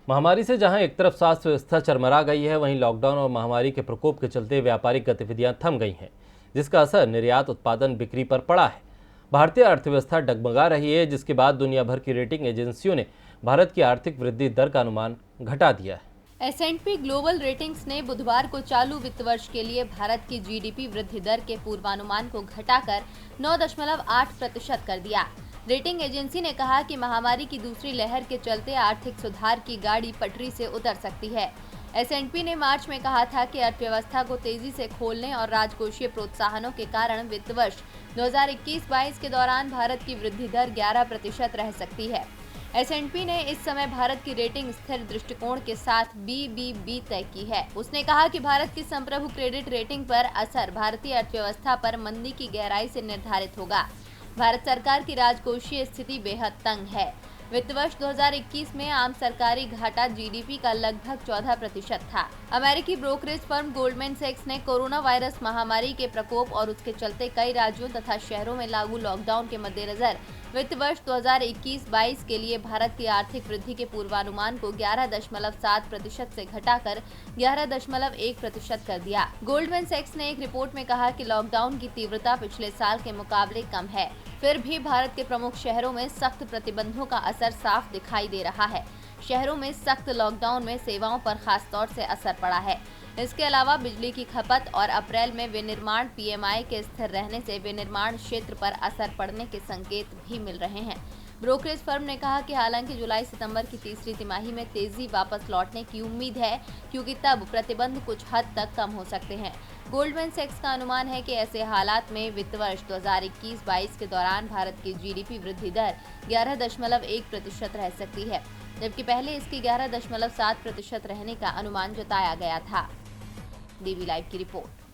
महामारी से जहां एक तरफ स्वास्थ्य व्यवस्था चरमरा गई है, वहीं लॉकडाउन और महामारी के प्रकोप के चलते व्यापारिक गतिविधियां थम गई हैं, जिसका असर निर्यात, उत्पादन, बिक्री पर पड़ा है। भारतीय अर्थव्यवस्था डगमगा रही है, जिसके बाद दुनिया भर की रेटिंग एजेंसियों ने भारत की आर्थिक वृद्धि दर का अनुमान घटा दिया है। S&P ग्लोबल रेटिंग्स ने बुधवार को चालू वित्त वर्ष के लिए भारत की जीडीपी वृद्धि दर के पूर्वानुमान को घटाकर 9.8% कर दिया। रेटिंग एजेंसी ने कहा कि महामारी की दूसरी लहर के चलते आर्थिक सुधार की गाड़ी पटरी से उतर सकती है। S&P ने मार्च में कहा था कि अर्थव्यवस्था को तेजी से खोलने और राजकोषीय प्रोत्साहनों के कारण वित्त वर्ष 2021-22 के दौरान भारत की वृद्धि दर 11% रह सकती है। S&P ने इस समय भारत की रेटिंग स्थिर दृष्टिकोण के साथ BBB तय की है। उसने कहा कि भारत की संप्रभु क्रेडिट रेटिंग पर असर भारतीय अर्थव्यवस्था पर मंदी की गहराई से निर्धारित होगा। भारत सरकार की राजकोषीय स्थिति बेहद तंग है। वित्त वर्ष 2021 में आम सरकारी घाटा जीडीपी का लगभग 14% था। अमेरिकी ब्रोकरेज फर्म गोल्डमैन सैक्स ने कोरोना वायरस महामारी के प्रकोप और उसके चलते कई राज्यों तथा शहरों में लागू लॉकडाउन के मद्देनजर वित्त वर्ष 2021-22 के लिए भारत की आर्थिक वृद्धि के पूर्वानुमान को 11.7% से घटाकर 11.1% कर दिया। गोल्डमैन सैक्स ने एक रिपोर्ट में कहा कि लॉकडाउन की तीव्रता पिछले साल के मुकाबले कम है, फिर भी भारत के प्रमुख शहरों में सख्त प्रतिबंधों का असर साफ दिखाई दे रहा है। शहरों में सख्त लॉकडाउन में सेवाओं पर खास तौर से असर पड़ा है। इसके अलावा बिजली की खपत और अप्रैल में विनिर्माण PMI के स्थिर रहने से विनिर्माण क्षेत्र पर असर पड़ने के संकेत भी मिल रहे हैं। ब्रोकरेज फर्म ने कहा कि हालांकि जुलाई-सितंबर की तीसरी तिमाही में तेजी वापस लौटने की उम्मीद है, क्योंकि तब प्रतिबंध कुछ हद तक कम हो सकते हैं। गोल्डमैन सैक्स का अनुमान है कि ऐसे हालात में वित्त वर्ष 2021-22 के दौरान भारत की जीडीपी वृद्धि दर 11.1% रह सकती है, जबकि पहले इसकी 11.7% रहने का अनुमान जताया गया था। DV लाइव की रिपोर्ट।